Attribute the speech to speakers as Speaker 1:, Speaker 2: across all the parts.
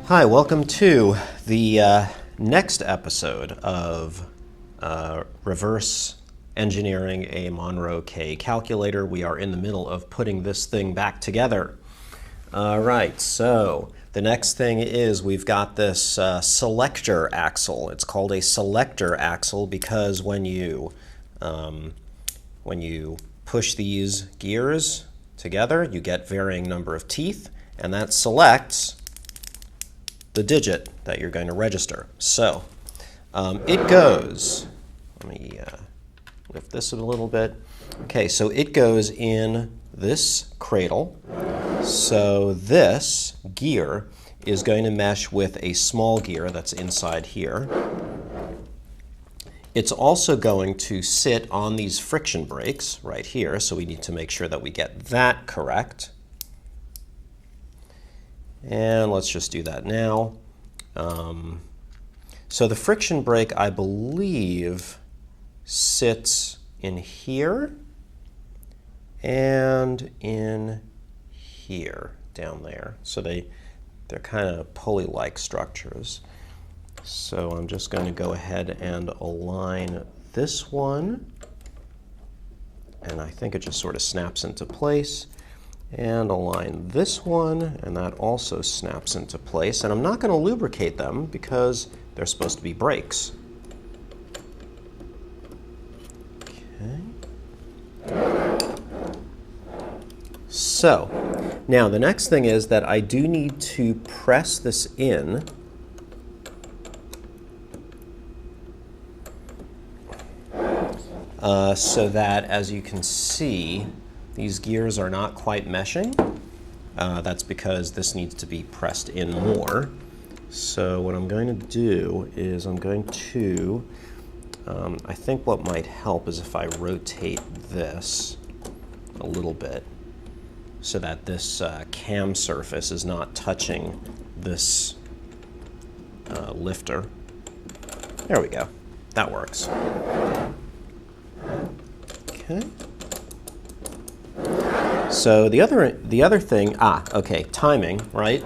Speaker 1: Hi, welcome to the next episode of Reverse Engineering a Monroe K calculator. We are in the middle of putting this thing back together. All right, so the next thing is we've got this selector axle. It's called a selector axle because when you push these gears together, you get varying number of teeth, and that selects the digit that you're going to register. So it goes, let me lift this a little bit. Okay, so it goes in this cradle. So this gear is going to mesh with a small gear that's inside here. It's also going to sit on these friction brakes right here, so we need to make sure that we get that correct. And let's just do that now. So the friction brake, I believe, sits in here and in here, down there. So they're kind of pulley-like structures. So I'm just going to go ahead and align this one. And I think it just sort of snaps into place. And align this one, and that also snaps into place. And I'm not going to lubricate them because they're supposed to be brakes. Okay. So, now the next thing is that I do need to press this in. So that, as you can see, these gears are not quite meshing. That's because this needs to be pressed in more. So what I'm going to do is I'm going to, I think what might help is if I rotate this a little bit so that this cam surface is not touching this lifter. There we go. That works. Okay. So the other thing, okay, timing, right?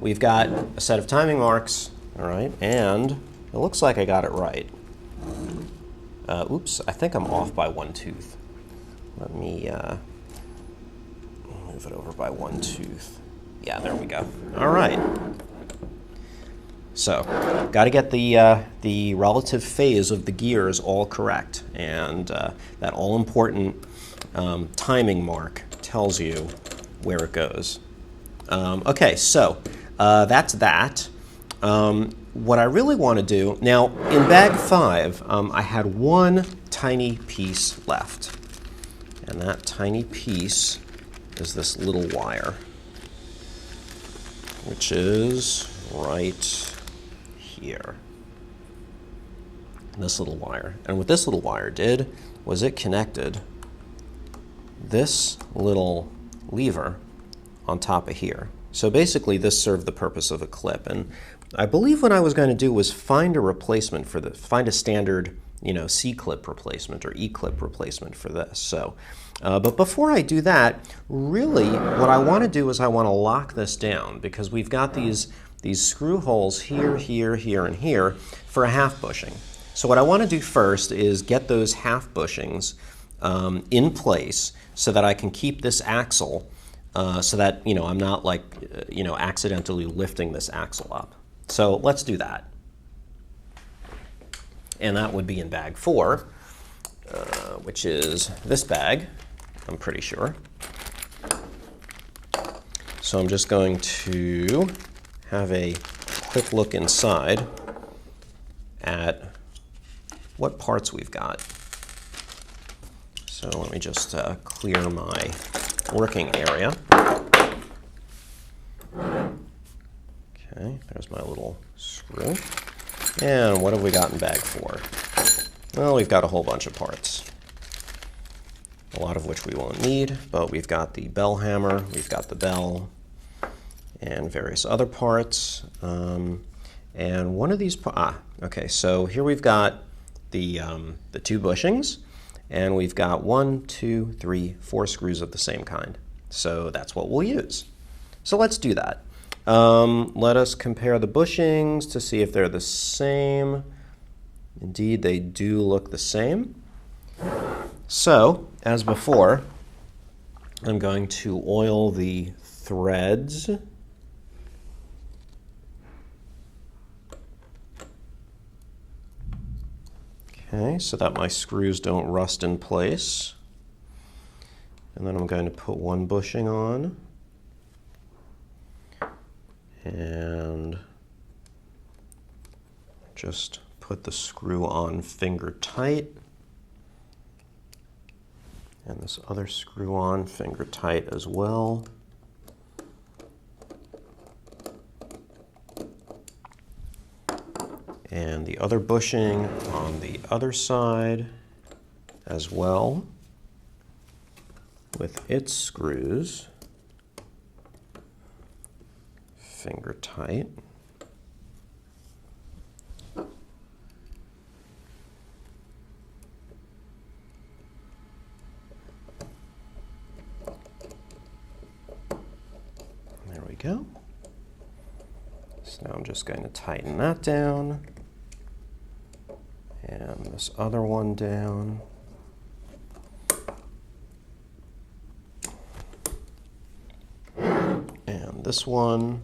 Speaker 1: We've got a set of timing marks, all right, and it looks like I got it right. Oops, I think I'm off by one tooth. Let me move it over by one tooth. Yeah, there we go. All right. So, got to get the relative phase of the gears all correct, and that all-important timing mark tells you where it goes. Okay, so that's that. What I really want to do, now in bag 5, I had one tiny piece left. And that tiny piece is this little wire, which is right here. This little wire. And what this little wire did was it connected this little lever on top of here. So basically this served the purpose of a clip, and I believe what I was going to do was find a replacement for find a standard, C-clip replacement or E-clip replacement for this. So, but before I do that, really what I want to do is I want to lock this down because we've got these screw holes here, here, here, and here for a half bushing. So what I want to do first is get those half bushings in place so that I can keep this axle so that I'm not accidentally lifting this axle up. So let's do that. And that would be in bag 4, which is this bag, I'm pretty sure. So I'm just going to have a quick look inside at what parts we've got. So let me just clear my working area. Okay, there's my little screw. And what have we got in bag 4? Well, we've got a whole bunch of parts. A lot of which we won't need, but we've got the bell hammer, we've got the bell, and various other parts. And one of these, okay, so here we've got the 2 bushings, and we've got 1, 2, 3, 4 screws of the same kind. So that's what we'll use. So let's do that. Let us compare the bushings to see if they're the same. Indeed, they do look the same. So, as before, I'm going to oil the threads. Okay, so that my screws don't rust in place. And then I'm going to put 1 bushing on. And just put the screw on finger tight. And this other screw on finger tight as well. And the other bushing on the other side as well, with its screws finger tight. There we go. So now I'm just going to tighten that down, and this other one down. And this one.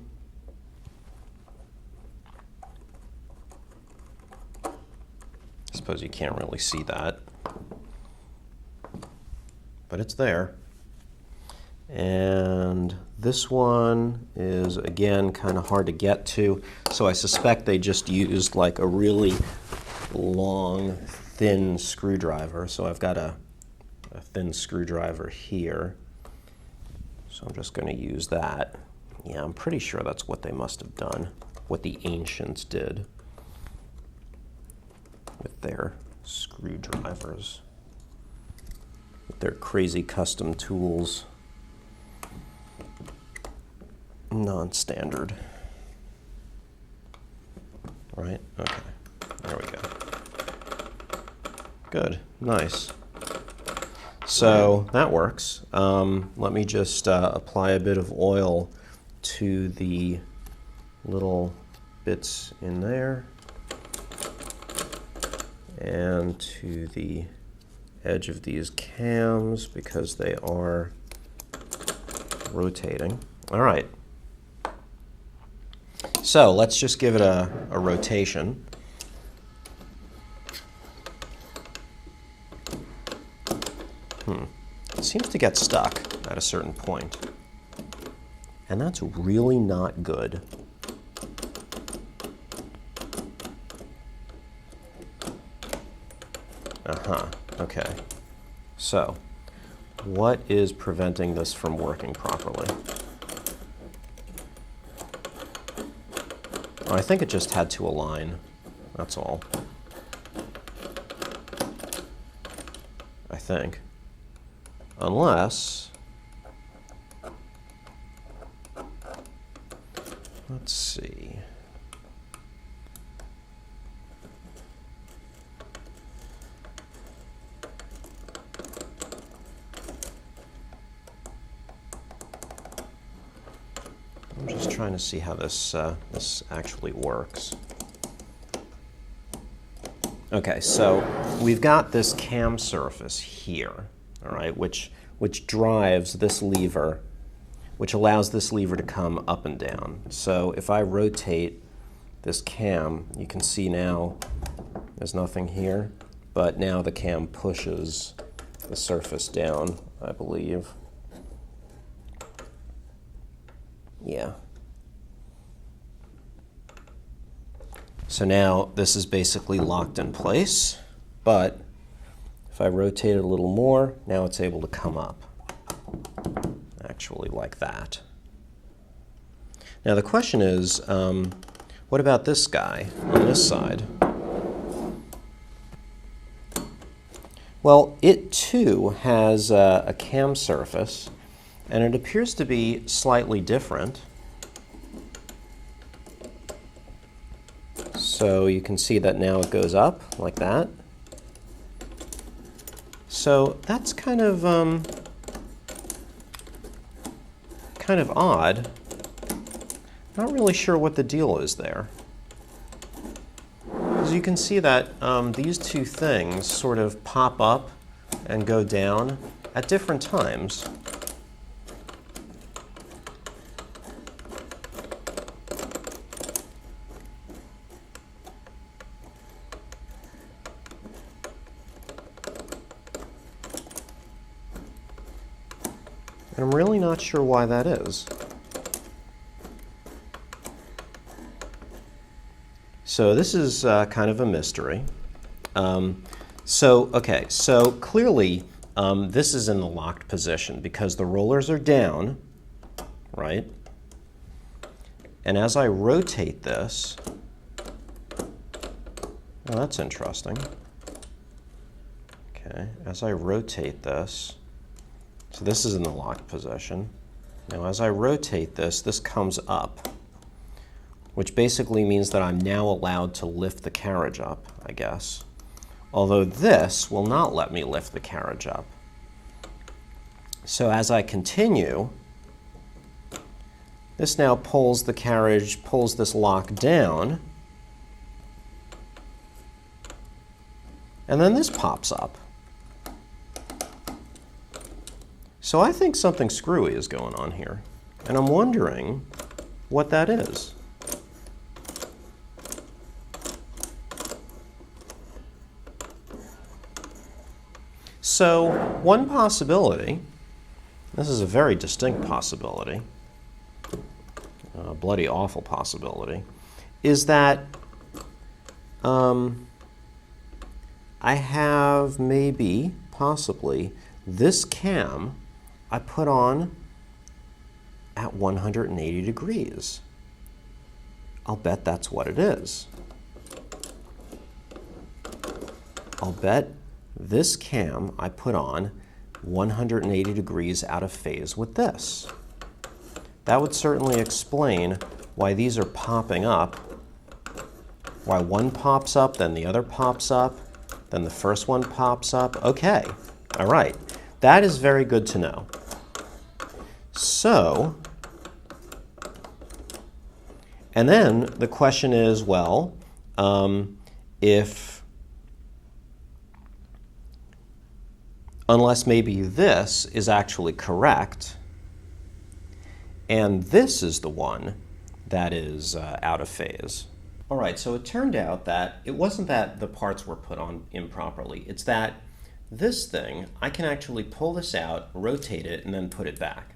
Speaker 1: I suppose you can't really see that, but it's there. And this one is, again, kind of hard to get to, so I suspect they just used like a really long, thin screwdriver. So I've got a thin screwdriver here, so I'm just going to use that. Yeah, I'm pretty sure that's what they must have done, what the ancients did with their screwdrivers, with their crazy custom tools. Non-standard. Right? Okay. There we go. Good. Nice. So that works. Let me just apply a bit of oil to the little bits in there and to the edge of these cams because they are rotating. All right. So let's just give it a rotation. It seems to get stuck at a certain point, and that's really not good. Okay. So, what is preventing this from working properly? I think it just had to align, that's all. I think. Unless, let's see. I'm just trying to see how this actually works. Okay, so we've got this cam surface here, all right, which drives this lever, which allows this lever to come up and down. So if I rotate this cam, you can see now there's nothing here, but now the cam pushes the surface down, I believe. Yeah. So now this is basically locked in place, but if I rotate it a little more, now it's able to come up, actually like that. Now the question is, what about this guy on this side? Well, it too has a cam surface, and it appears to be slightly different. So you can see that now it goes up like that, So that's kind of odd. Not really sure what the deal is there. As you can see that these two things sort of pop up and go down at different times. And I'm really not sure why that is. So this is kind of a mystery. So clearly this is in the locked position because the rollers are down, right? And as I rotate this, well, that's interesting. Okay, as I rotate this, so this is in the locked position. Now as I rotate this, this comes up, which basically means that I'm now allowed to lift the carriage up, I guess. Although this will not let me lift the carriage up. So as I continue, this now pulls the carriage, pulls this lock down, and then this pops up. So I think something screwy is going on here, and I'm wondering what that is. So one possibility, this is a very distinct possibility, a bloody awful possibility, is that I have maybe, possibly, this cam I put on at 180 degrees. I'll bet that's what it is. I'll bet this cam I put on 180 degrees out of phase with this. That would certainly explain why these are popping up, why one pops up, then the other pops up, then the first one pops up. Okay, all right. That is very good to know. So, and then the question is, well, unless maybe this is actually correct, and this is the one that is out of phase. All right, so it turned out that it wasn't that the parts were put on improperly. It's that this thing, I can actually pull this out, rotate it, and then put it back.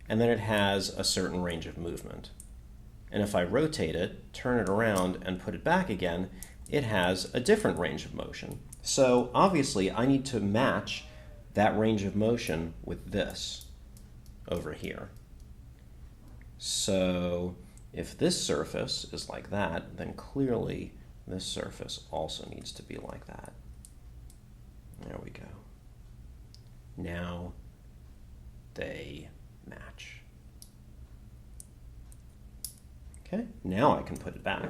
Speaker 1: And then it has a certain range of movement. And if I rotate it, turn it around, and put it back again, it has a different range of motion. So obviously, I need to match that range of motion with this over here. So if this surface is like that, then clearly this surface also needs to be like that. There we go. Now they match. Okay, now I can put it back.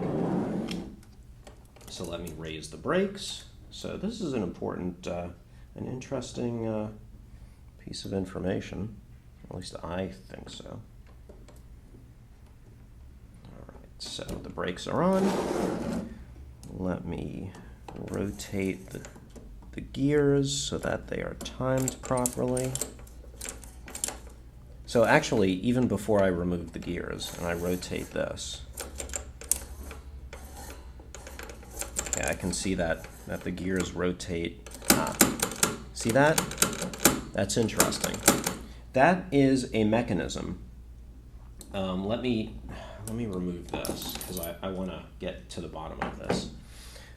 Speaker 1: So let me raise the brakes. So this is an important, an interesting piece of information. At least I think so. All right, so the brakes are on. Let me rotate the gears so that they are timed properly. So actually, even before I remove the gears and I rotate this, okay, I can see that the gears rotate. See that? That's interesting. That is a mechanism. Let me remove this because I want to get to the bottom of this.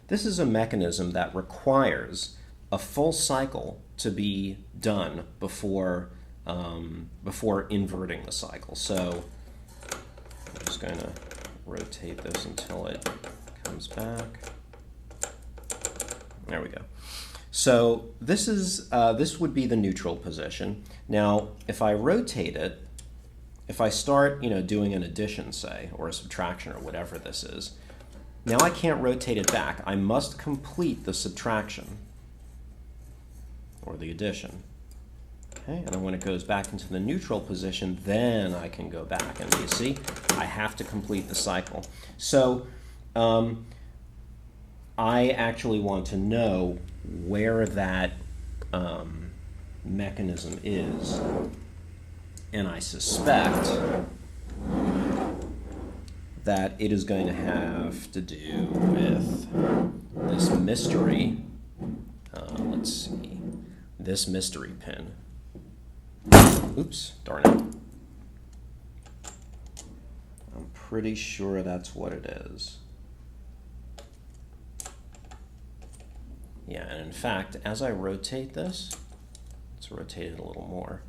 Speaker 1: This is a mechanism that requires a full cycle to be done before inverting the cycle. So I'm just going to rotate this until it comes back. There we go. So this would be the neutral position. Now, if I rotate it, if I start, doing an addition, say, or a subtraction, or whatever this is, now I can't rotate it back. I must complete the subtraction. or the addition. Okay, and then when it goes back into the neutral position, then I can go back. And you see, I have to complete the cycle. So I actually want to know where that mechanism is. And I suspect that it is going to have to do with this mystery, let's see, this mystery pin. Oops, darn it. I'm pretty sure that's what it is. Yeah, and in fact, as I rotate this, let's rotate it a little more.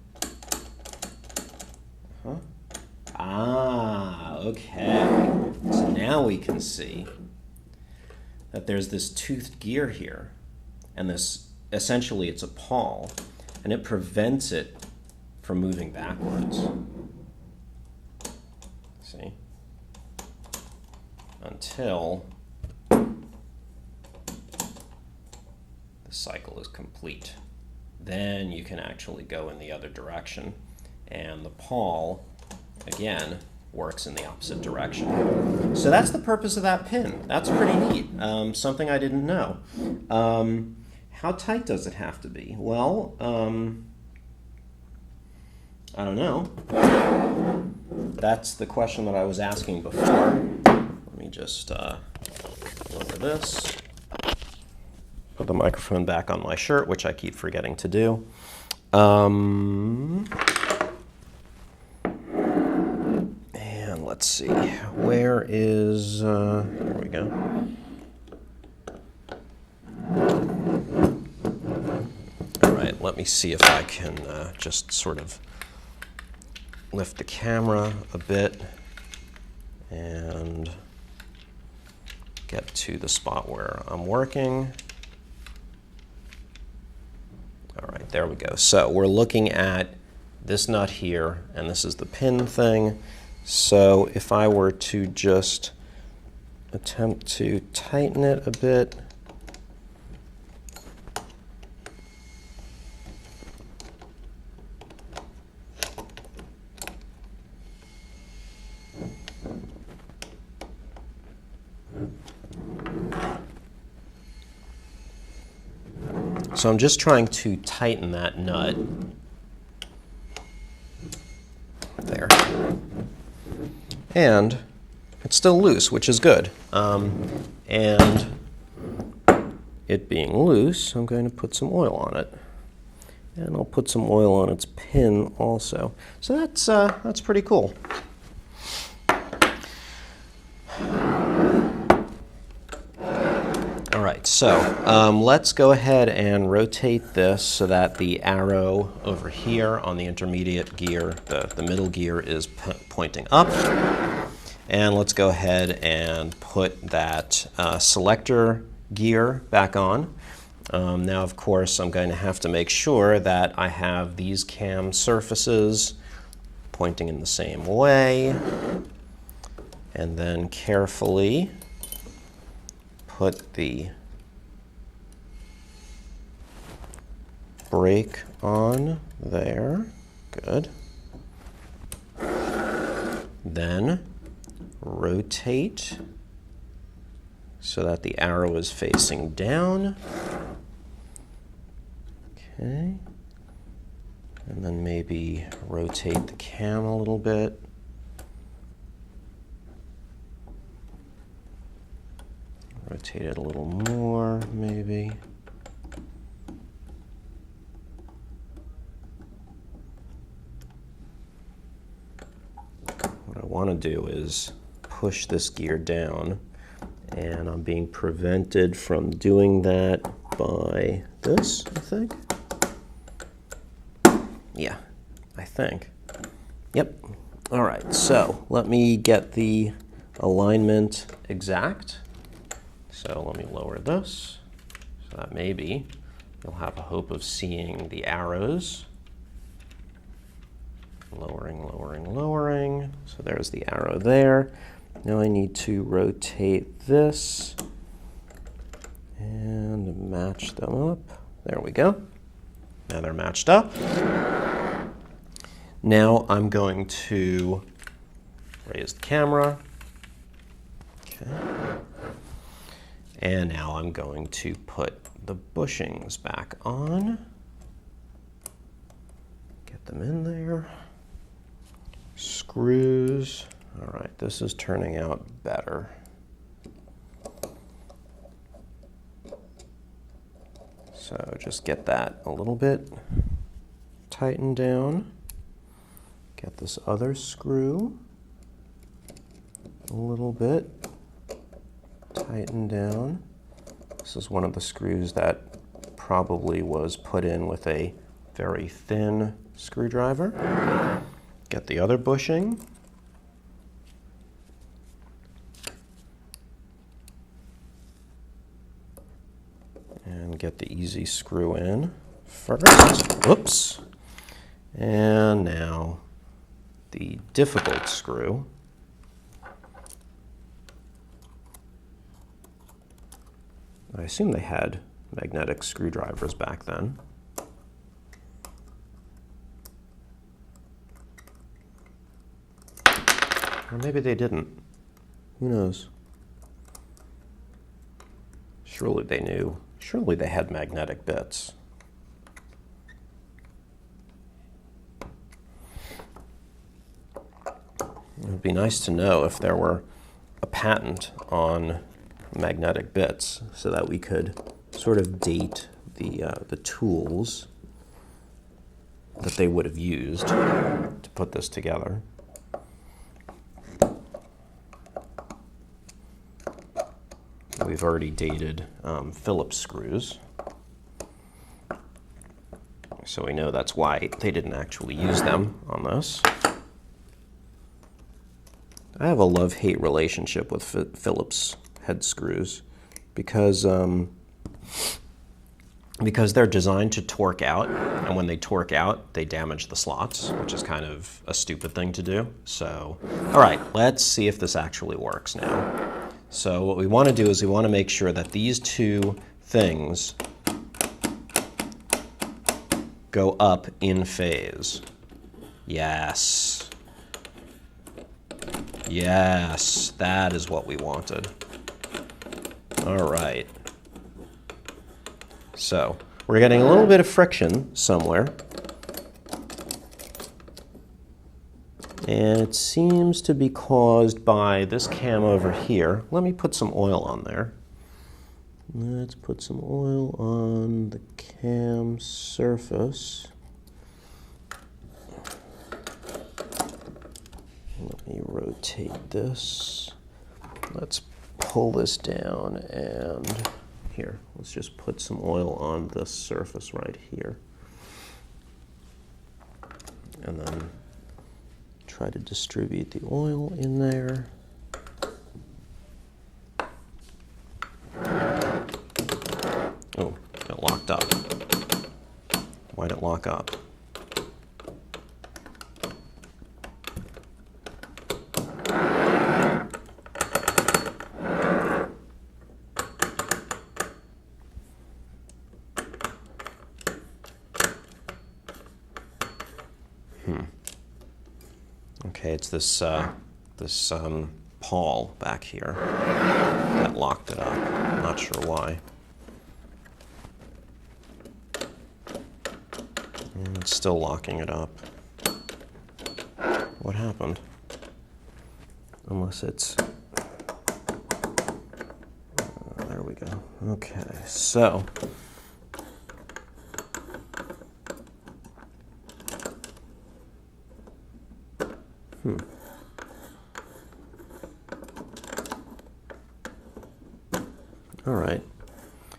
Speaker 1: Ah, okay. So now we can see that there's this toothed gear here, and this, essentially it's a pawl, and it prevents it from moving backwards. See? Until the cycle is complete. Then you can actually go in the other direction, and the pawl, again, works in the opposite direction. So that's the purpose of that pin. That's pretty neat. Something I didn't know. How tight does it have to be? Well, I don't know. That's the question that I was asking before. Let me just lower this. Put the microphone back on my shirt, which I keep forgetting to do. And let's see, where is, here we go. All right, let me see if I can just sort of lift the camera a bit and get to the spot where I'm working. All right, there we go. So we're looking at this nut here, and this is the pin thing. So if I were to just attempt to tighten it a bit, so I'm just trying to tighten that nut. There. And it's still loose, which is good. And it being loose, I'm going to put some oil on it. And I'll put some oil on its pin also. So that's pretty cool. All right, so let's go ahead and rotate this so that the arrow over here on the intermediate gear, the middle gear, is pointing up. And let's go ahead and put that selector gear back on. Now, of course, I'm going to have to make sure that I have these cam surfaces pointing in the same way. And then carefully put the brake on there. Good. Then rotate so that the arrow is facing down. Okay. And then maybe rotate the cam a little bit. Rotate it a little more, maybe. What I want to do is push this gear down, and I'm being prevented from doing that by this, I think. Yeah, I think. Yep. All right, so let me get the alignment exact. So let me lower this, so that maybe you'll have a hope of seeing the arrows. Lowering, lowering, lowering. So there's the arrow there. Now I need to rotate this and match them up. There we go. Now they're matched up. Now I'm going to raise the camera. Okay. And now I'm going to put the bushings back on. Get them in there. Screws. All right, this is turning out better. So just get that a little bit tightened down. Get this other screw a little bit tightened down. This is one of the screws that probably was put in with a very thin screwdriver. Get the other bushing. And get the easy screw in first. Whoops. And now the difficult screw. I assume they had magnetic screwdrivers back then. Or maybe they didn't. Who knows? Surely they knew. Surely they had magnetic bits. It would be nice to know if there were a patent on magnetic bits so that we could sort of date the tools that they would have used to put this together. We've already dated Phillips screws, so we know that's why they didn't actually use them on this. I have a love-hate relationship with Phillips head screws because they're designed to torque out, and when they torque out, they damage the slots, which is kind of a stupid thing to do. So, all right, let's see if this actually works now. So what we want to do is we want to make sure that these two things go up in phase. Yes. Yes, that is what we wanted. All right. So we're getting a little bit of friction somewhere. And it seems to be caused by this cam over here. Let me put some oil on there. Let's put some oil on the cam surface. Let me rotate this. Let's pull this down and here, let's just put some oil on this surface right here. And then try to distribute the oil in there. Oh, it locked up. Why'd it lock up? Okay, it's this pawl back here that locked it up. I'm not sure why. And it's still locking it up. What happened? Unless it's... there we go. Okay, so... All right.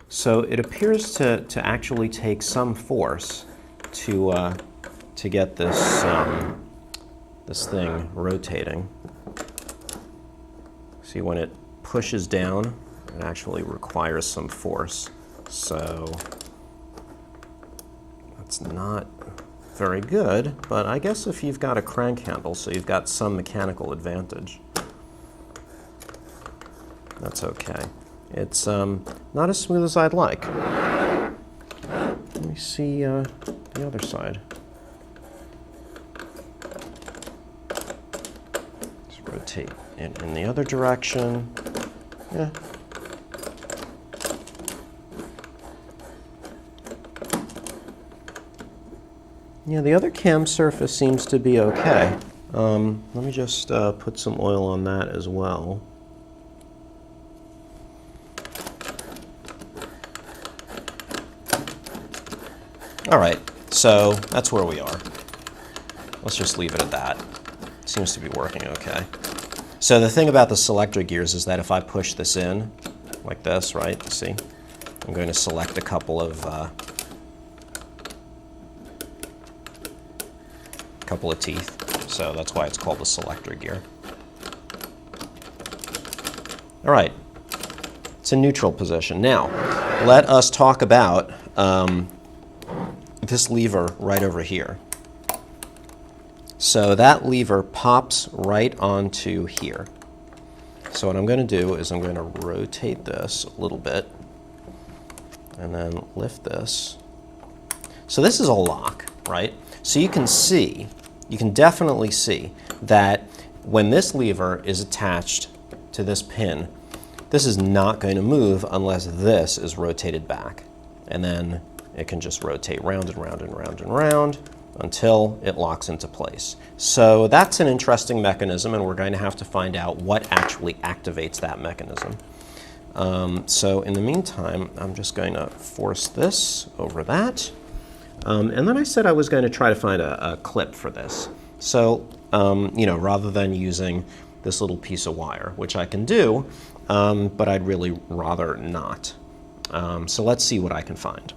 Speaker 1: So it appears to actually take some force to get this this thing rotating. See, when it pushes down, it actually requires some force. So that's not very good, but I guess if you've got a crank handle, so you've got some mechanical advantage, that's okay. It's not as smooth as I'd like. Let me see The other side. Just rotate it in the other direction. Yeah. Yeah, the other cam surface seems to be okay. Let me just put some oil on that as well. All right, so that's where we are. Let's just leave it at that. It seems to be working okay. So the thing about the selector gears is that if I push this in, like this, right, see? I'm going to select a couple of teeth. So that's why it's called the selector gear. All right, it's in neutral position. Now, let us talk about this lever right over here. So that lever pops right onto here. So what I'm going to do is I'm going to rotate this a little bit and then lift this. So this is a lock, right? So you can see, you can definitely see that when this lever is attached to this pin, this is not going to move unless this is rotated back. And then it can just rotate round and round and round and round until it locks into place. So that's an interesting mechanism, and we're going to have to find out what actually activates that mechanism. So in the meantime, I'm just going to force this over that. And then I said I was going to try to find a clip for this. So, you know, rather than using this little piece of wire, which I can do, but I'd really rather not. So let's see what I can find.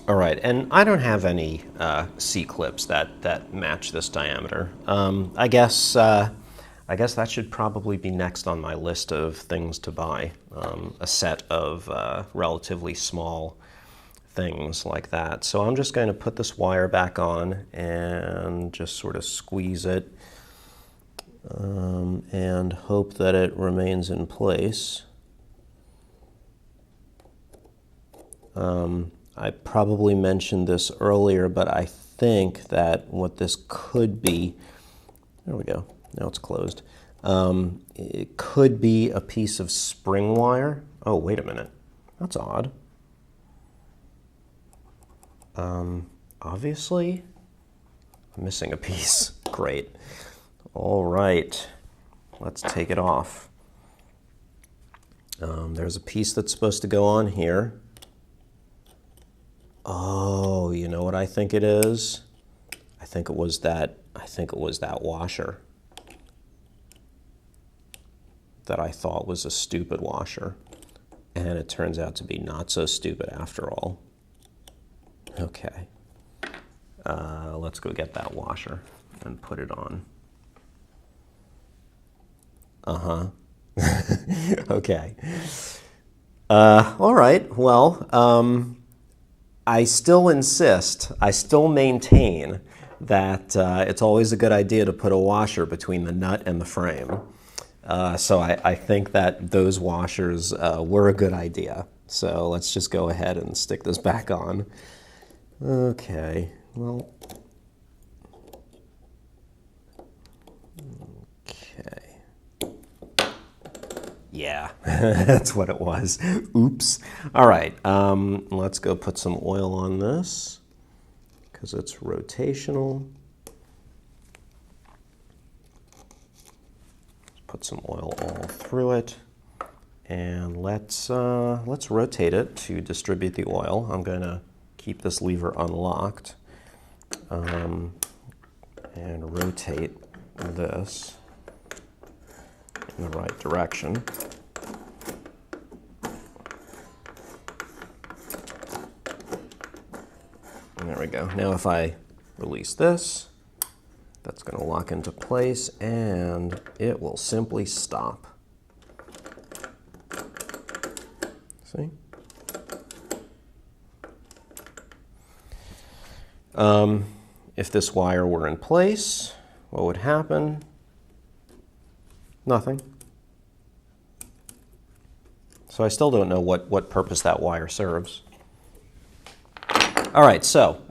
Speaker 1: All right, and I don't have any C-clips that match this diameter. I guess that should probably be next on my list of things to buy, a set of relatively small things like that. So I'm just going to put this wire back on and just sort of squeeze it and hope that it remains in place. I probably mentioned this earlier, but I think that what this could be, there we go, now it's closed. It could be a piece of spring wire. Oh, wait a minute, that's odd. Obviously, I'm missing a piece. Great. All right, let's take it off. There's a piece that's supposed to go on here. Oh, you know what I think it is? I think it was that washer that I thought was a stupid washer. And it turns out to be not so stupid after all. Okay. Let's go get that washer and put it on. Uh-huh. Okay. All right. Well, I still insist, I still maintain that it's always a good idea to put a washer between the nut and the frame. So I think that those washers were a good idea. So let's just go ahead and stick this back on. Okay, well, okay. Yeah, that's what it was. Oops. All right, let's go put some oil on this because it's rotational. Put some oil all through it, and let's rotate it to distribute the oil. I'm going to keep this lever unlocked and rotate this in the right direction. And there we go. Now if I release this, that's going to lock into place, and it will simply stop. See? If this wire were in place, what would happen? Nothing. So I still don't know what purpose that wire serves. All right, so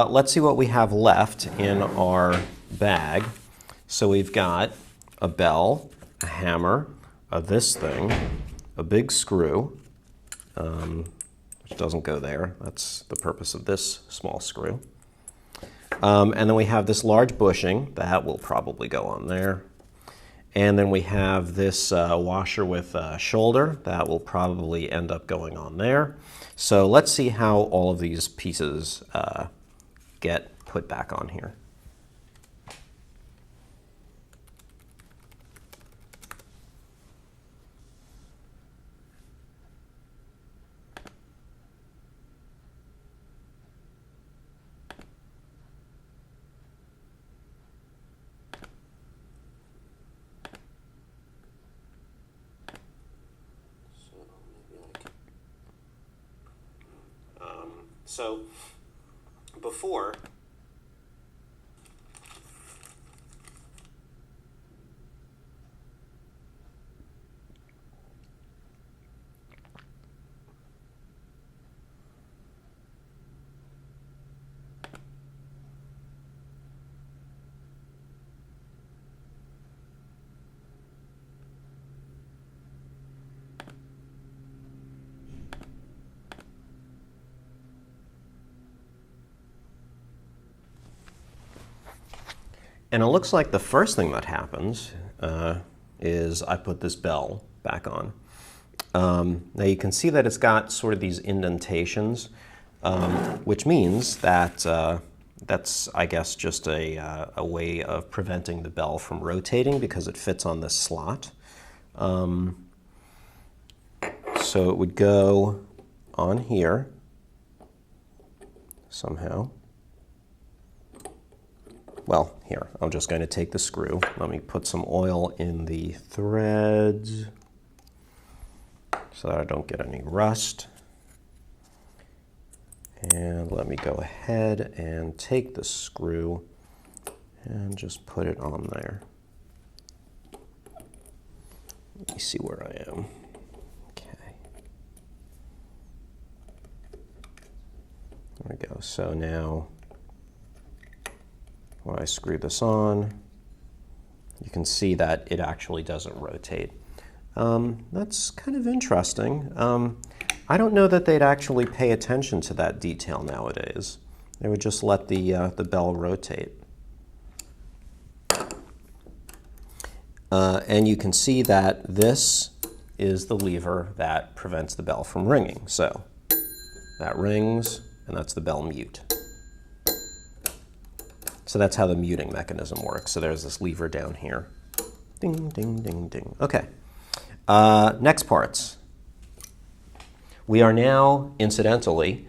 Speaker 1: let's see what we have left in our bag. So we've got a bell, a hammer, this thing, a big screw, which doesn't go there. That's the purpose of this small screw. And then we have this large bushing. That will probably go on there. And then we have this washer with a shoulder. That will probably end up going on there. So let's see how all of these pieces get put back on here. So before, and it looks like the first thing that happens is I put this bell back on. Now you can see that it's got sort of these indentations, which means that that's, I guess, just a way of preventing the bell from rotating because it fits on this slot. So it would go on here somehow. Well, here, I'm just going to take the screw. Let me put some oil in the threads so that I don't get any rust. And let me go ahead and take the screw and just put it on there. Let me see where I am. Okay. There we go. So now, when I screw this on, you can see that it actually doesn't rotate. That's kind of interesting. I don't know that they'd actually pay attention to that detail nowadays. They would just let the bell rotate. And you can see that this is the lever that prevents the bell from ringing. So that rings, and that's the bell mute. So that's how the muting mechanism works. So there's this lever down here. Ding, ding, ding, ding. Okay. Next parts. We are now, incidentally,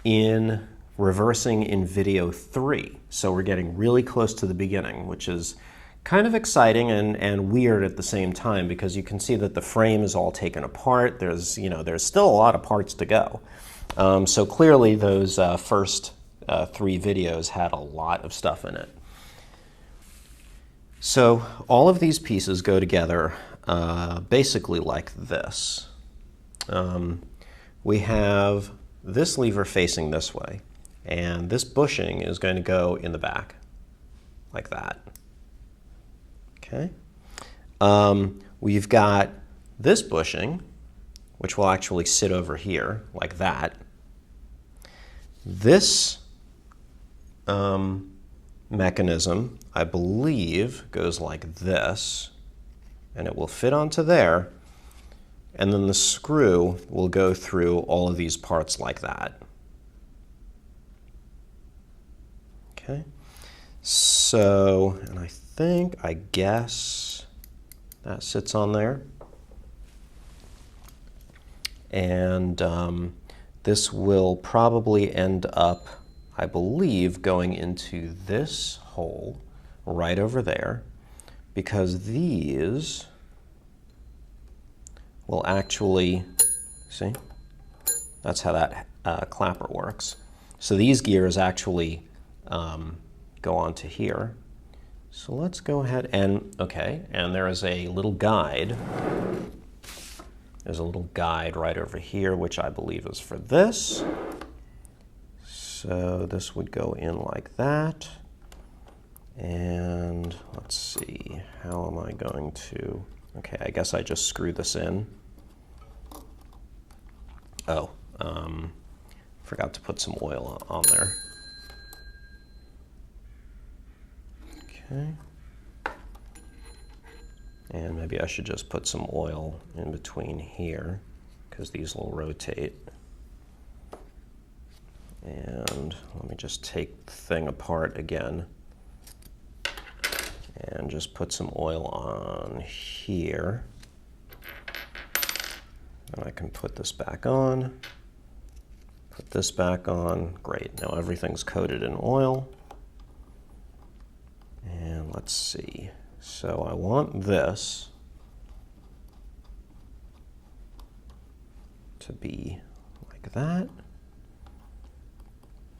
Speaker 1: in reversing in video 3. So we're getting really close to the beginning, which is kind of exciting and weird at the same time because you can see that the frame is all taken apart. There's still a lot of parts to go. So clearly those first 3 videos had a lot of stuff in it. So all of these pieces go together basically like this. We have this lever facing this way, and this bushing is going to go in the back, like that. Okay. We've got this bushing, which will actually sit over here, like that. This mechanism, I believe, goes like this, and it will fit onto there, and then the screw will go through all of these parts like that. Okay, so, and I guess that sits on there. And this will probably end up, I believe, going into this hole right over there, because these will actually, see, that's how that clapper works. So these gears actually go onto here. So let's go ahead and, okay, and there is a little guide. There's a little guide right over here, which I believe is for this. So this would go in like that. And let's see, how am I going to, okay, I guess I just screw this in. Oh, forgot to put some oil on there. Okay. And maybe I should just put some oil in between here, because these will rotate. And let me just take the thing apart again and just put some oil on here. And I can put this back on, put this back on. Great, now everything's coated in oil. And let's see. So I want this to be like that.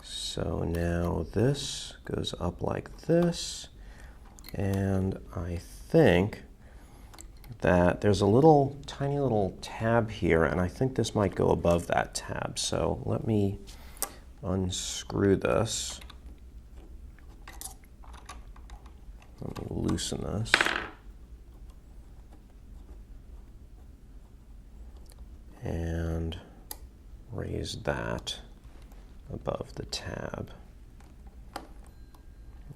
Speaker 1: So now this goes up like this, and I think that there's a little tiny little tab here, and I think this might go above that tab. So let me unscrew this. Let me loosen this. And raise that above the tab.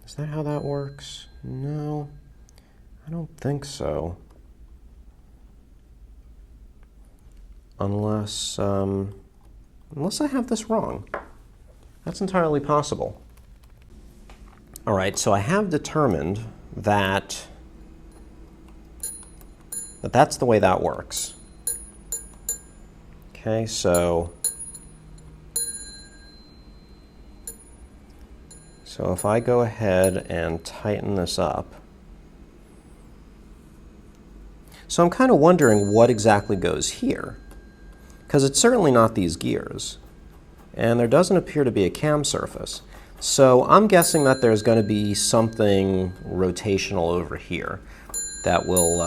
Speaker 1: Is that how that works? No, I don't think so. Unless I have this wrong. That's entirely possible. All right, so I have determined that that's the way that works. Okay, so if I go ahead and tighten this up, so I'm kind of wondering what exactly goes here, because it's certainly not these gears, and there doesn't appear to be a cam surface. So I'm guessing that there's going to be something rotational over here that will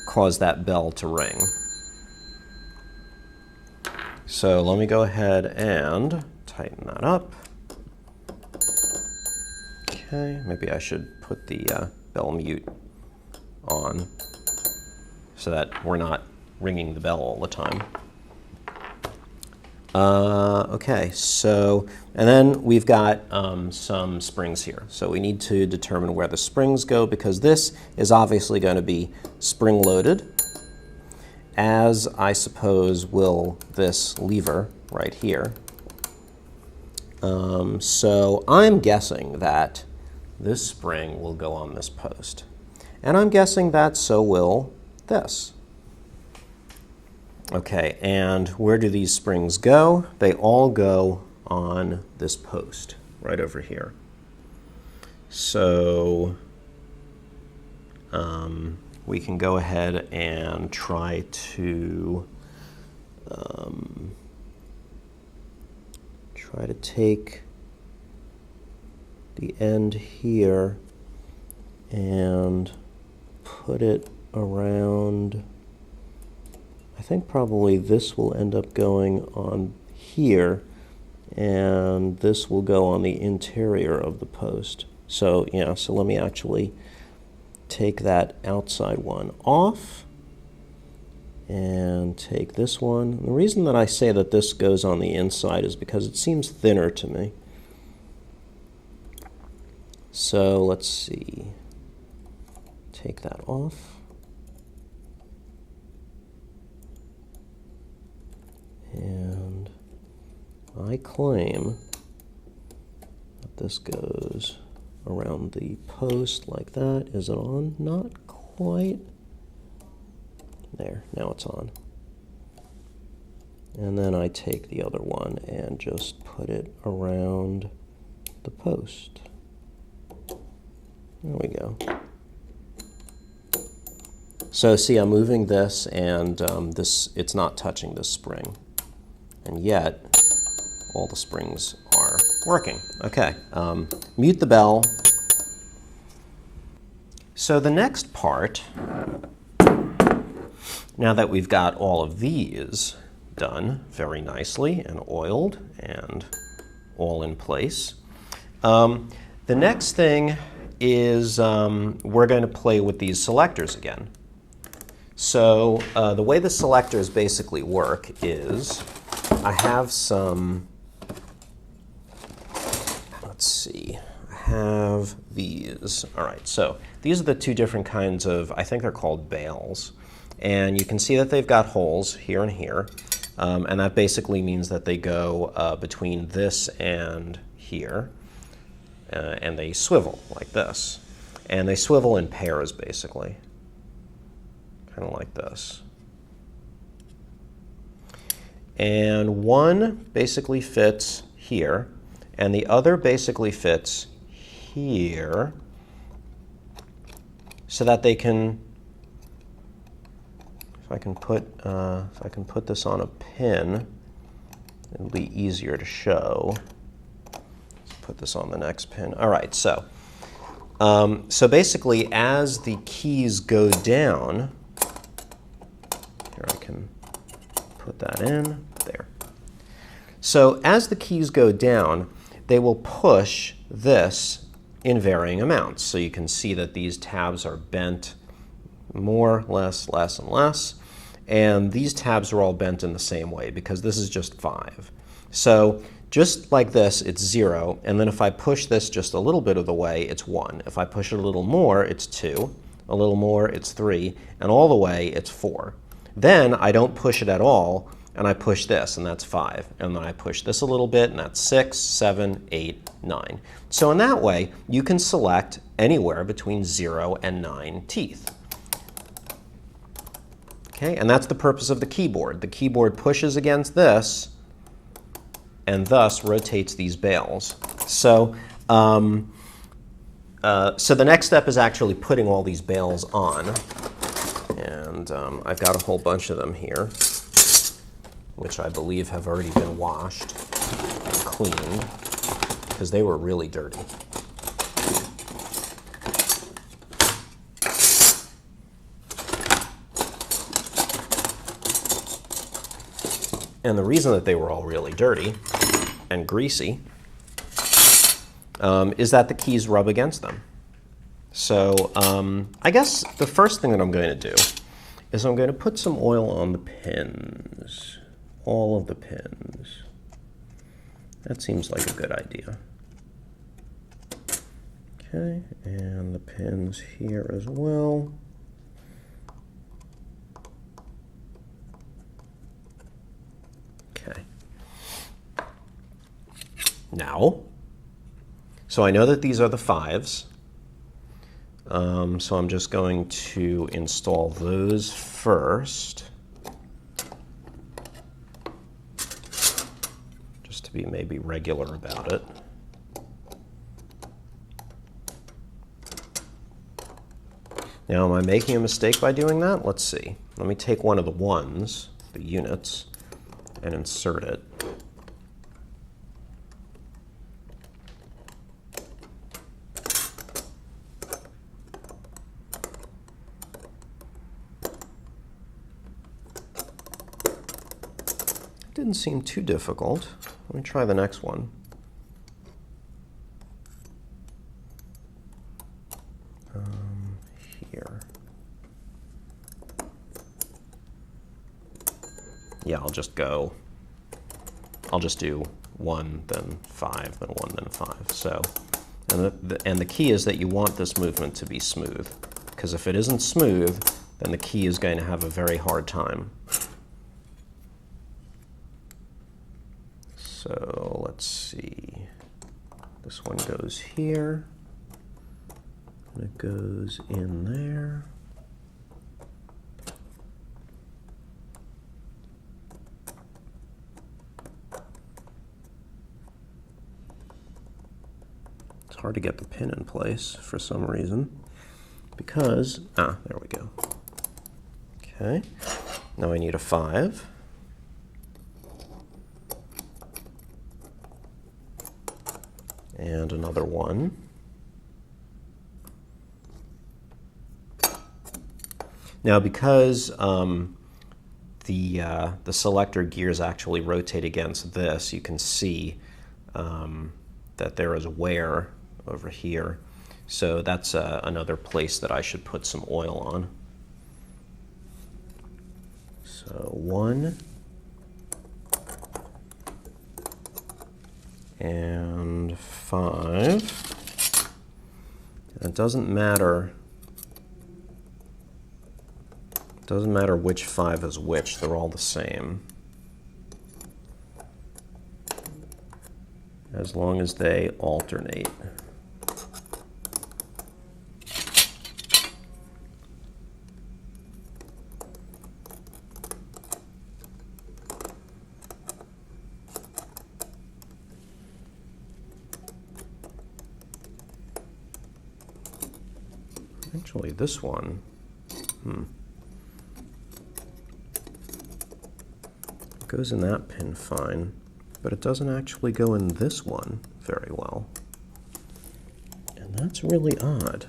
Speaker 1: cause that bell to ring. So let me go ahead and tighten that up. Okay, maybe I should put the bell mute on so that we're not ringing the bell all the time. Okay, so, and then we've got some springs here. So we need to determine where the springs go, because this is obviously going to be spring-loaded, as I suppose will this lever right here. So I'm guessing that this spring will go on this post. And I'm guessing that so will this. Okay, and where do these springs go? They all go on this post right over here. So we can go ahead and try to take the end here and put it around, I think probably this will end up going on here, and this will go on the interior of the post. So yeah, so let me actually take that outside one off and take this one. The reason that I say that this goes on the inside is because it seems thinner to me. So let's see, take that off. And I claim that this goes around the post like that. Is it on? Not quite. There, now it's on. And then I take the other one and just put it around the post. There we go. So see, I'm moving this, and it's not touching this spring. And yet, all the springs are working. Okay, mute the bell. So the next part, now that we've got all of these done very nicely and oiled and all in place, the next thing is we're going to play with these selectors again. So the way the selectors basically work is I have some, let's see, I have these. All right, so these are the two different kinds of, I think they're called bales. And you can see that they've got holes here and here. And that basically means that they go between this and here. And they swivel like this. And they swivel in pairs, basically. Kind of like this. And one basically fits here, and the other basically fits here, so that they can, if I can put this on a pin, it'll be easier to show. Let's put this on the next pin. All right, so basically as the keys go down, here I can put that in, there. So as the keys go down, they will push this in varying amounts. So you can see that these tabs are bent more, less, less, and less. And these tabs are all bent in the same way because this is just 5. So just like this, it's 0. And then if I push this just a little bit of the way, it's 1. If I push it a little more, it's 2. A little more, it's 3. And all the way, it's 4. Then I don't push it at all, and I push this, and that's 5. And then I push this a little bit, and that's 6, 7, 8, 9. So in that way, you can select anywhere between 0 and 9 teeth. Okay, and that's the purpose of the keyboard. The keyboard pushes against this, and thus rotates these bales. So, so the next step is actually putting all these bales on. And I've got a whole bunch of them here, which I believe have already been washed and cleaned, because they were really dirty. And the reason that they were all really dirty and greasy is that the keys rub against them. So I guess the first thing that I'm going to do is I'm going to put some oil on the pins, all of the pins. That seems like a good idea. Okay, and the pins here as well. Okay. Now, so I know that these are the 5s. So I'm just going to install those first, just to be maybe regular about it. Now, am I making a mistake by doing that? Let's see. Let me take one of the 1s, the units, and insert it. didn't seem too difficult. Let me try the next one. Here. Yeah, I'll just do 1, then 5, then 1, then 5. So, and the key is that you want this movement to be smooth, because if it isn't smooth, then the key is going to have a very hard time. So let's see. This one goes here, and it goes in there. It's hard to get the pin in place for some reason, because, there we go. Okay, now I need a 5. And another 1. Now, because the selector gears actually rotate against this, you can see that there is wear over here. So that's another place that I should put some oil on. So 1. And 5. And it doesn't matter which 5 is which, they're all the same. As long as they alternate. Actually, this one, it goes in that pin fine, but it doesn't actually go in this one very well. And that's really odd.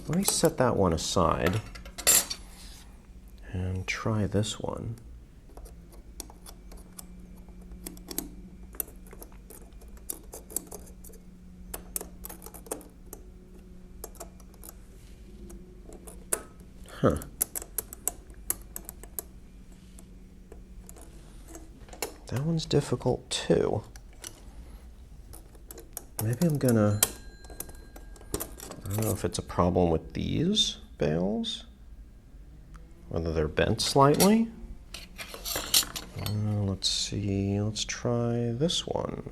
Speaker 1: Let me set that one aside and try this one. Huh. That one's difficult too. Maybe I don't know if it's a problem with these bales, whether they're bent slightly. Let's see, let's try this one.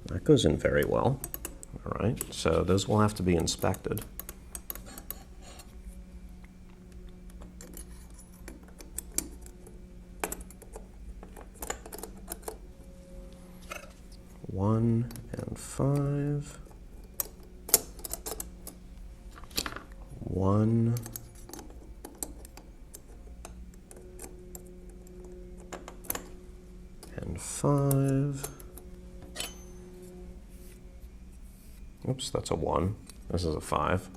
Speaker 1: That goes in very well. All right, so those will have to be inspected. One and 5. 1. And 5. Oops, that's a 1. This is a 5.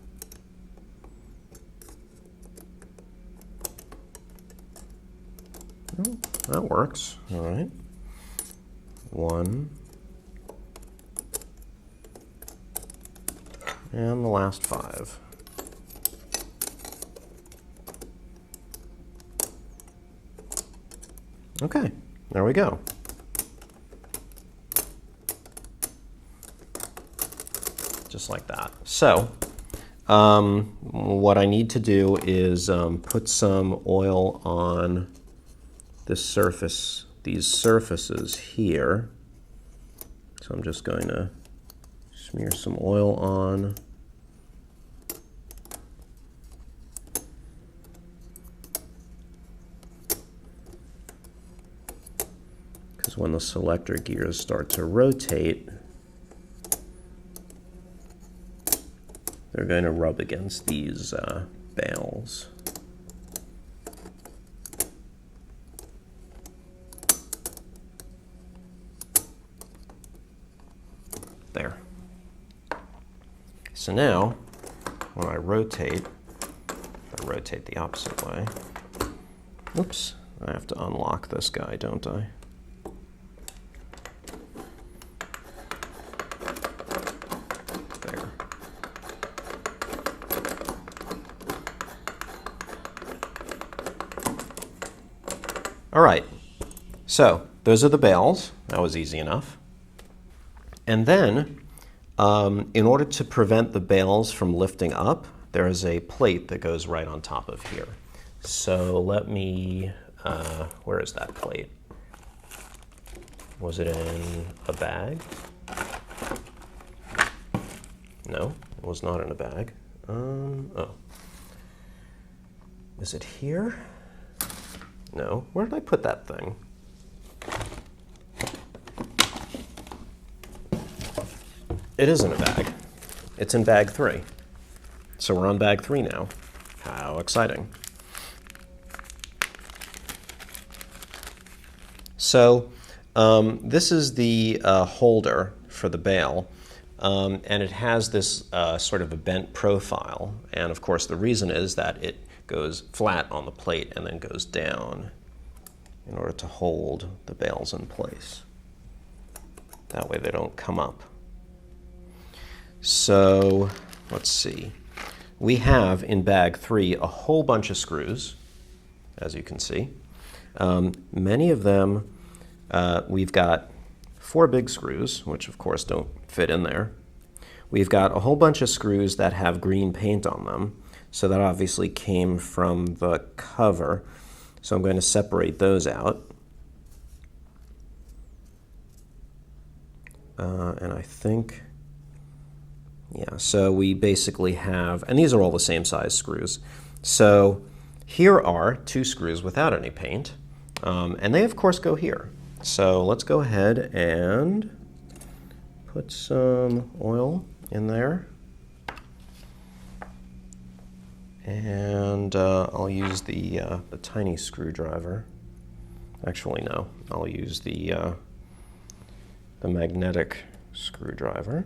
Speaker 1: Oh, that works. All right. 1. And the last 5. Okay, there we go. Just like that. So, what I need to do is put some oil on this surface, these surfaces here. So I'm just going to smear some oil on. Because when the selector gears start to rotate, they're going to rub against these bales. There. So now when I rotate the opposite way. Oops, I have to unlock this guy, don't I? There. All right, so those are the bails. That was easy enough. And then, in order to prevent the bails from lifting up, there is a plate that goes right on top of here. So let me, where is that plate? Was it in a bag? No, it was not in a bag. Oh. Is it here? No. Where did I put that thing? It is in a bag. It's in bag 3. So we're on bag 3 now. How exciting. So this is the holder for the bail, and it has this sort of a bent profile. And of course the reason is that it goes flat on the plate and then goes down in order to hold the bails in place. That way they don't come up. So let's see. We have in bag 3 a whole bunch of screws, as you can see. Many of them, we've got 4 big screws, which of course don't fit in there. We've got a whole bunch of screws that have green paint on them, so that obviously came from the cover. So I'm going to separate those out. And I think, yeah, so we basically have, and these are all the same size screws. So here are 2 screws without any paint, and they of course go here. So let's go ahead and put some oil in there. And I'll use the tiny screwdriver. Actually, no, I'll use the magnetic screwdriver.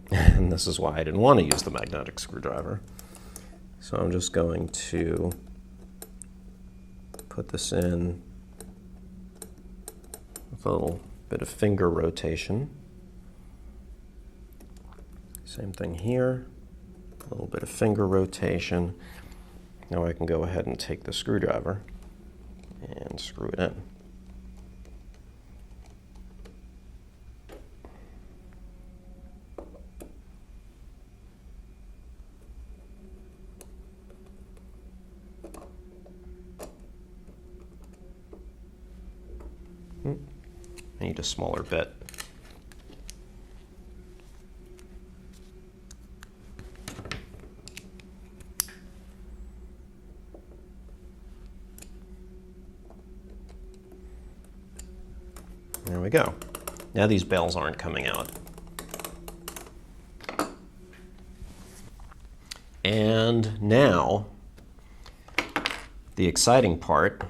Speaker 1: And this is why I didn't want to use the magnetic screwdriver. So I'm just going to put this in with a little bit of finger rotation. Same thing here, a little bit of finger rotation. Now I can go ahead and take the screwdriver and screw it in. I need a smaller bit. There we go. Now these bails aren't coming out. And now the exciting part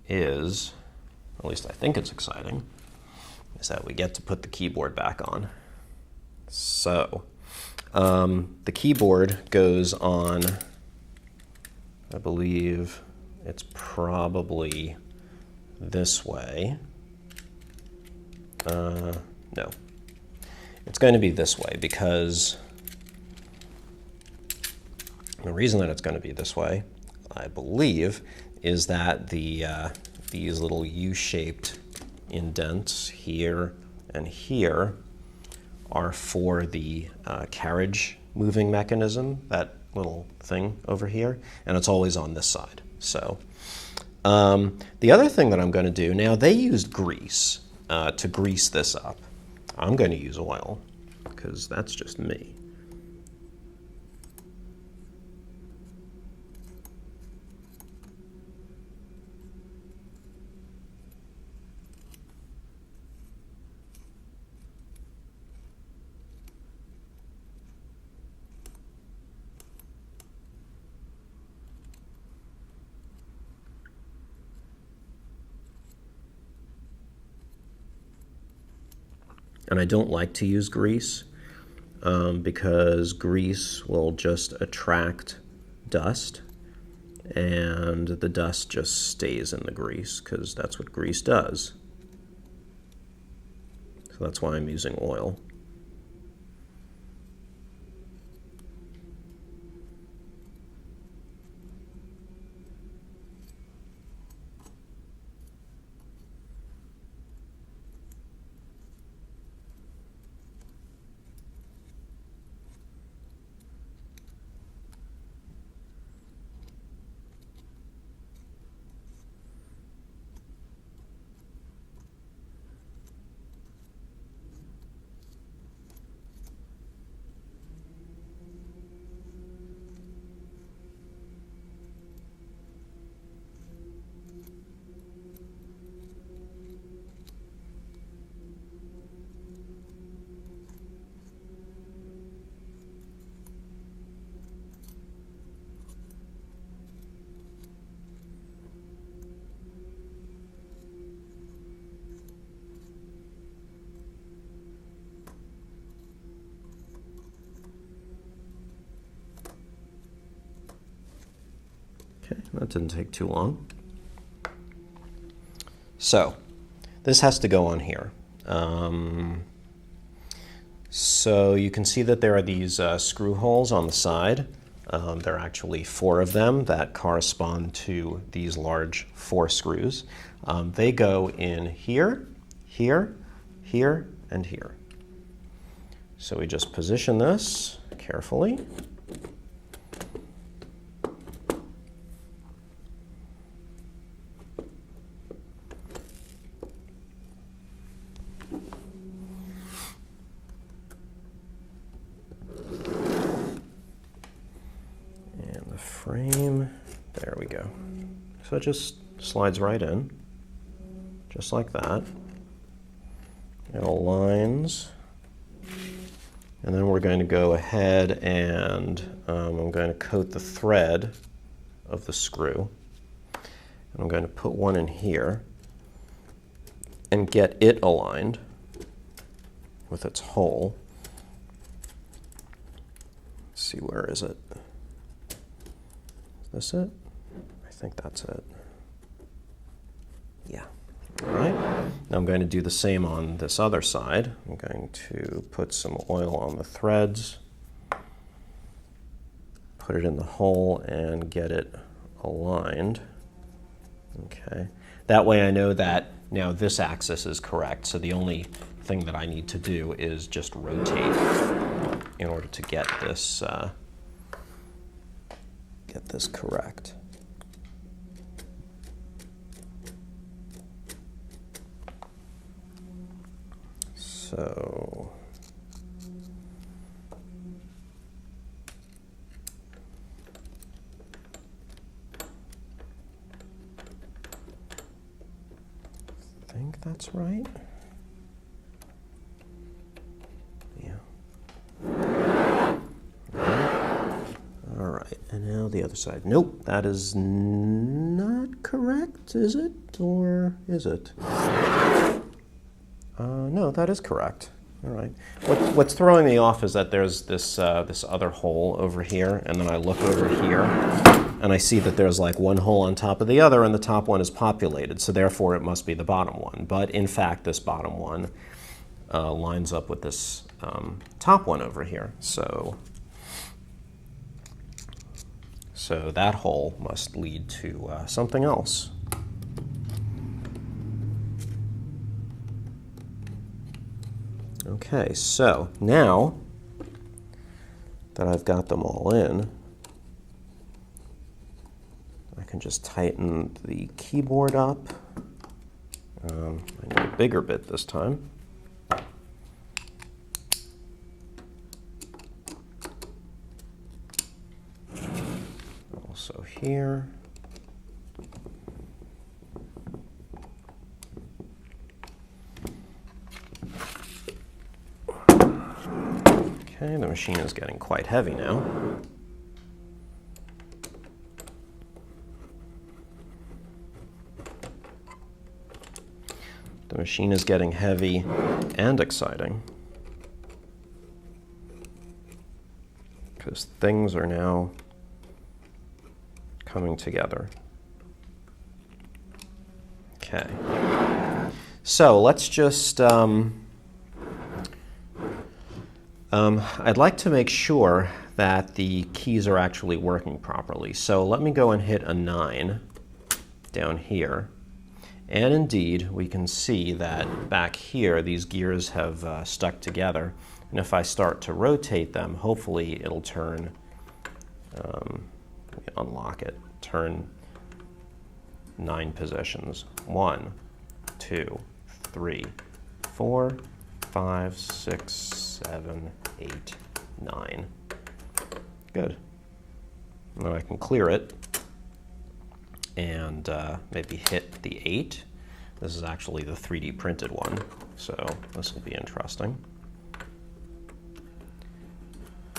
Speaker 1: is, at least I think it's exciting, is that we get to put the keyboard back on. So the keyboard goes on, I believe it's probably this way. No, it's going to be this way because the reason that it's going to be this way, I believe, is that these little U-shaped indents here and here are for the carriage moving mechanism, that little thing over here, and it's always on this side. So the other thing that I'm going to do, now they used grease to grease this up. I'm going to use oil because that's just me. And I don't like to use grease because grease will just attract dust, and the dust just stays in the grease because that's what grease does. So that's why I'm using oil. Okay, that didn't take too long. So this has to go on here. So you can see that there are these screw holes on the side. There are actually 4 of them that correspond to these large 4 screws. They go in here, here, here, and here. So we just position this carefully. Frame, there we go. So it just slides right in, just like that. It aligns, and then we're going to go ahead and I'm going to coat the thread of the screw. And I'm going to put one in here and get it aligned with its hole. Let's see, where is it? Is this it? I think that's it. Yeah. All right. Now I'm going to do the same on this other side. I'm going to put some oil on the threads, put it in the hole, and get it aligned. Okay. That way I know that now this axis is correct. So the only thing that I need to do is just rotate in order to get this correct. So I think that's right. Yeah. All right, and now the other side. Nope, that is not correct, is it? Or is it? No, that is correct. All right. What's throwing me off is that there's this other hole over here, and then I look over here, and I see that there's like one hole on top of the other, and the top one is populated, so therefore it must be the bottom one. But in fact, this bottom one lines up with this top one over here. So that hole must lead to something else. Okay, so now that I've got them all in, I can just tighten the keyboard up. I need a bigger bit this time. Also here. Okay, the machine is getting quite heavy now. The machine is getting heavy and exciting. because things are now coming together. Okay. So let's just, I'd like to make sure that the keys are actually working properly. So let me go and hit a 9 down here. And indeed, we can see that back here, these gears have stuck together. And if I start to rotate them, hopefully it'll turn, let me unlock it, turn 9 positions. 1, 2, 3, 4, 5, 6, 7, 8, 9. Good. Now I can clear it and maybe hit the 8. This is actually the 3D printed one, so this will be interesting.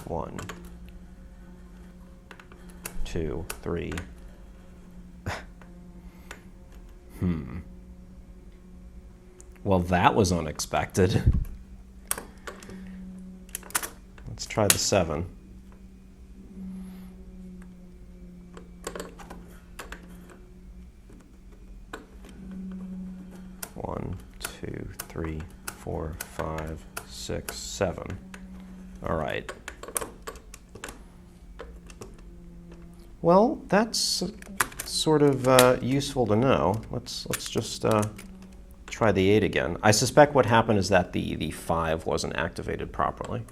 Speaker 1: 1, 2, 3. Well, that was unexpected. Let's try the 7. One, 2, 3, 4, 5, 6, 7. All right. Well, that's sort of useful to know. Let's just try the 8 again. I suspect what happened is that the 5 wasn't activated properly.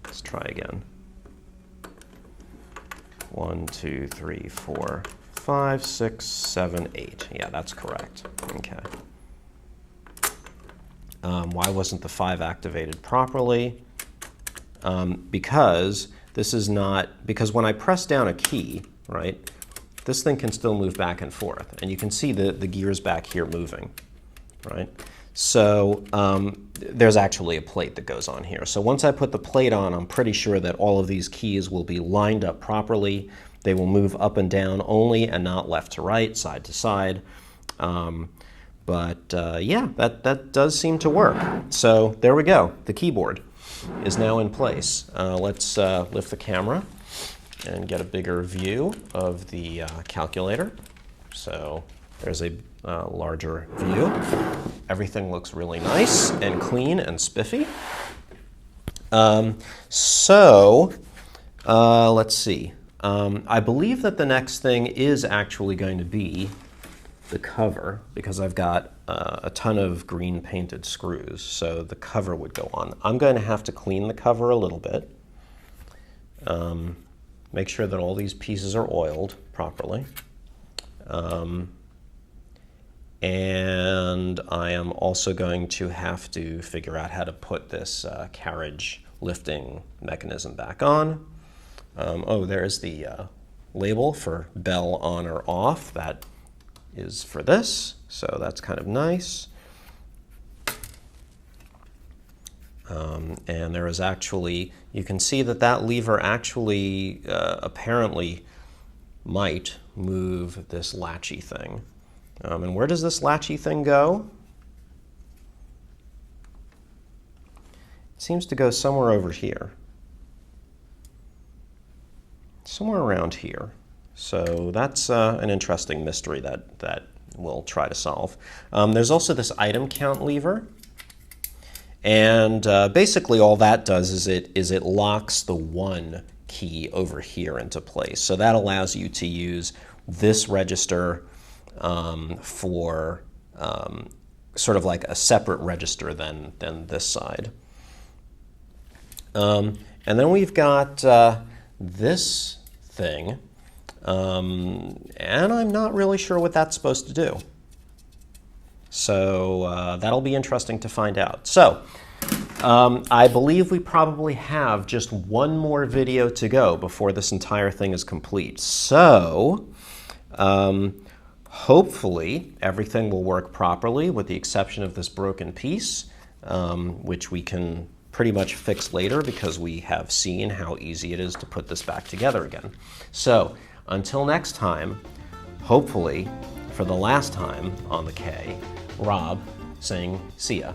Speaker 1: Let's try again. 1, 2, 3, 4, 5, 6, 7, 8. Yeah, that's correct. Okay. Why wasn't the 5 activated properly? Because this is not, because when I press down a key, right, this thing can still move back and forth. And you can see the gears back here moving, right? So there's actually a plate that goes on here. So once I put the plate on, I'm pretty sure that all of these keys will be lined up properly. They will move up and down only and not left to right, side to side. Yeah, that does seem to work. So there we go. The keyboard is now in place. Let's lift the camera and get a bigger view of the calculator. So there's a larger view. Everything looks really nice and clean and spiffy. Let's see. I believe that the next thing is actually going to be the cover, because I've got a ton of green painted screws, so the cover would go on. I'm going to have to clean the cover a little bit. Make sure that all these pieces are oiled properly. And I am also going to have to figure out how to put this carriage lifting mechanism back on. Oh, there's the label for bell on or off. That is for this, so that's kind of nice. And there is actually, you can see that that lever actually apparently might move this latchy thing. And where does this latchy thing go? It seems to go somewhere over here. Somewhere around here. So that's an interesting mystery that we'll try to solve. There's also this item count lever. And basically all that does is it locks the 1 key over here into place. So that allows you to use this register for sort of like a separate register than this side. And then we've got this thing, and I'm not really sure what that's supposed to do. So that'll be interesting to find out. So I believe we probably have just one more video to go before this entire thing is complete. So hopefully everything will work properly with the exception of this broken piece, which we can pretty much fix later because we have seen how easy it is to put this back together again. So until next time, hopefully for the last time on the K, Rob saying see ya.